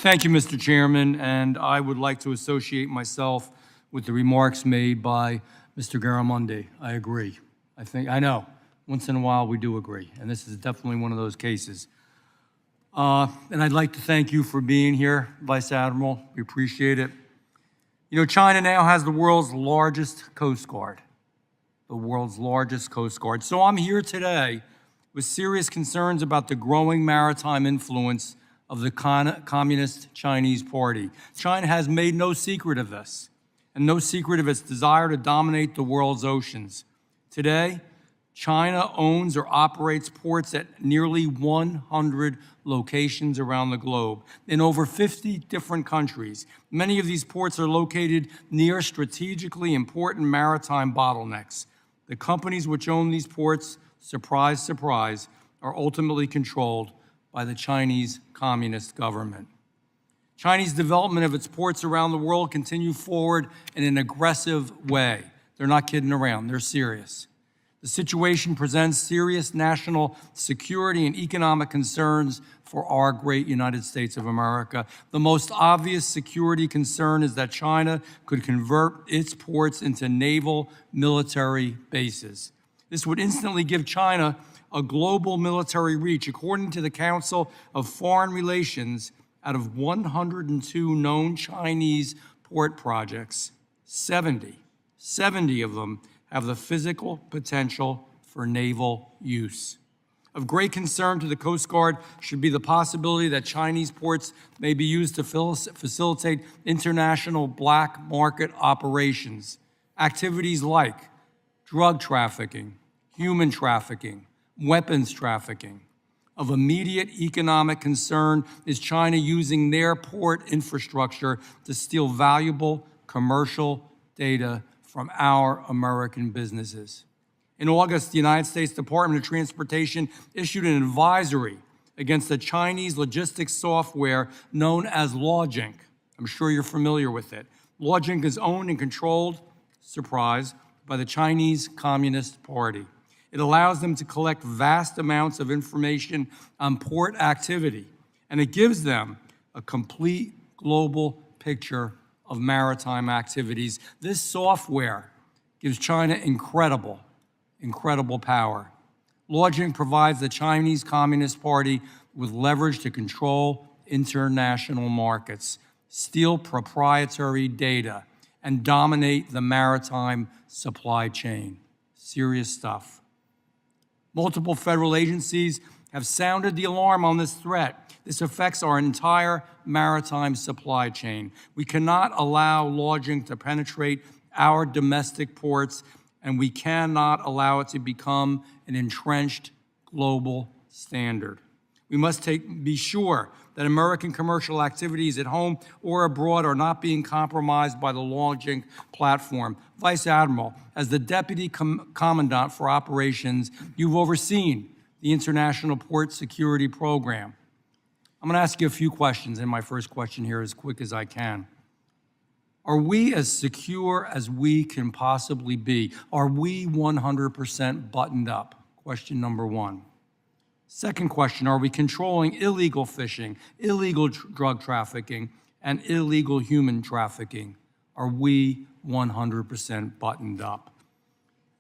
Thank you, Mr. Chairman, and I would like to associate myself with the remarks made by Mr. Garamendi. I agree. I know, once in a while we do agree, and this is definitely one of those cases. And I'd like to thank you for being here, Vice Admiral. We appreciate it. You know, China now has the world's largest Coast Guard, So I'm here today with serious concerns about the growing maritime influence of the Communist Chinese Party. China has made no secret of this, and no secret of its desire to dominate the world's oceans. Today, China owns or operates ports at nearly 100 locations around the globe in over 50 different countries. Many of these ports are located near strategically important maritime bottlenecks. The companies which own these ports, surprise, surprise, are ultimately controlled by the Chinese Communist government. Chinese development of its ports around the world continue forward in an aggressive way. They're not kidding around, they're serious. The situation presents serious national security and economic concerns for our great United States of America. The most obvious security concern is that China could convert its ports into naval military bases. This would instantly give China a global military reach. According to the Council of Foreign Relations, out of 102 known Chinese port projects, 70 of them have the physical potential for naval use. Of great concern to the Coast Guard should be the possibility that Chinese ports may be used to facilitate international black market operations. Activities like drug trafficking, human trafficking, weapons trafficking. Of immediate economic concern is China using their port infrastructure to steal valuable commercial data from our American businesses. In August, the United States Department of Transportation issued an advisory against the Chinese logistics software known as Logink. I'm sure you're familiar with it. Logink is owned and controlled, surprise, by the Chinese Communist Party. It allows them to collect vast amounts of information on port activity, and it gives them a complete global picture of maritime activities. This software gives China incredible power. Logink provides the Chinese Communist Party with leverage to control international markets, steal proprietary data, and dominate the maritime supply chain. Serious stuff. Multiple federal agencies have sounded the alarm on this threat. This affects our entire maritime supply chain. We cannot allow Logink to penetrate our domestic ports, and we cannot allow it to become an entrenched global standard. We must be sure that American commercial activities at home or abroad are not being compromised by the Logink platform. Vice Admiral, as the Deputy Commandant for Operations, you've overseen the International Port Security Program. I'm going to ask you a few questions, and my first question here as quick as I can. Are we as secure as we can possibly be? Are we 100% buttoned up? Question number one. Second question, are we controlling illegal fishing, illegal drug trafficking, and illegal human trafficking? Are we 100% buttoned up?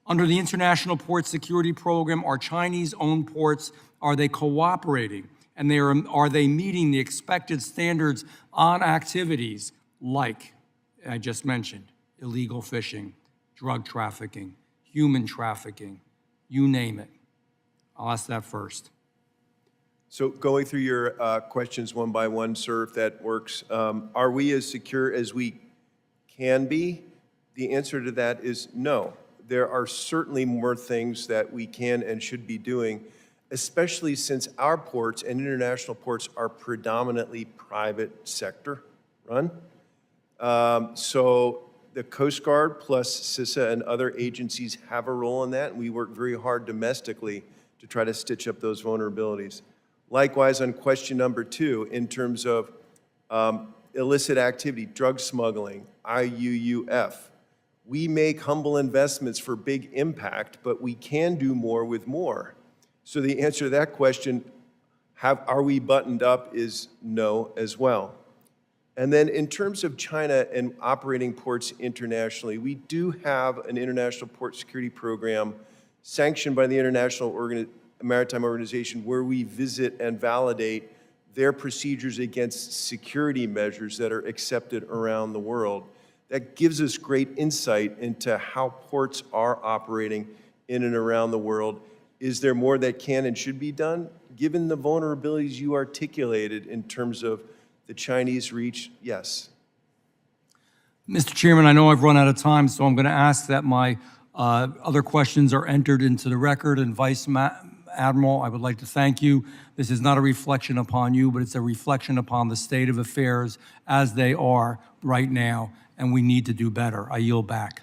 Under the International Port Security Program, our Chinese-owned ports, are they cooperating? And are they meeting the expected standards on activities like, I just mentioned, illegal fishing, drug trafficking, human trafficking, you name it? I'll ask that first. So going through your questions one by one, sir, if that works, are we as secure as we can be? The answer to that is no. There are certainly more things that we can and should be doing, especially since our ports and international ports are predominantly private sector run. So the Coast Guard plus CISA and other agencies have a role in that, and we work very hard domestically to try to stitch up those vulnerabilities. Likewise, on question number two, in terms of illicit activity, drug smuggling, IUUF, we make humble investments for big impact, but we can do more with more. So the answer to that question, are we buttoned up, is no as well. And then in terms of China and operating ports internationally, we do have an international port security program sanctioned by the International Maritime Organization where we visit and validate their procedures against security measures that are accepted around the world. That gives us great insight into how ports are operating in and around the world. Is there more that can and should be done? Given the vulnerabilities you articulated in terms of the Chinese reach, yes. Mr. Chairman, I know I've run out of time, so I'm going to ask that my other questions are entered into the record. And Vice Admiral, I would like to thank you. This is not a reflection upon you, but it's a reflection upon the state of affairs as they are right now, and we need to do better. I yield back.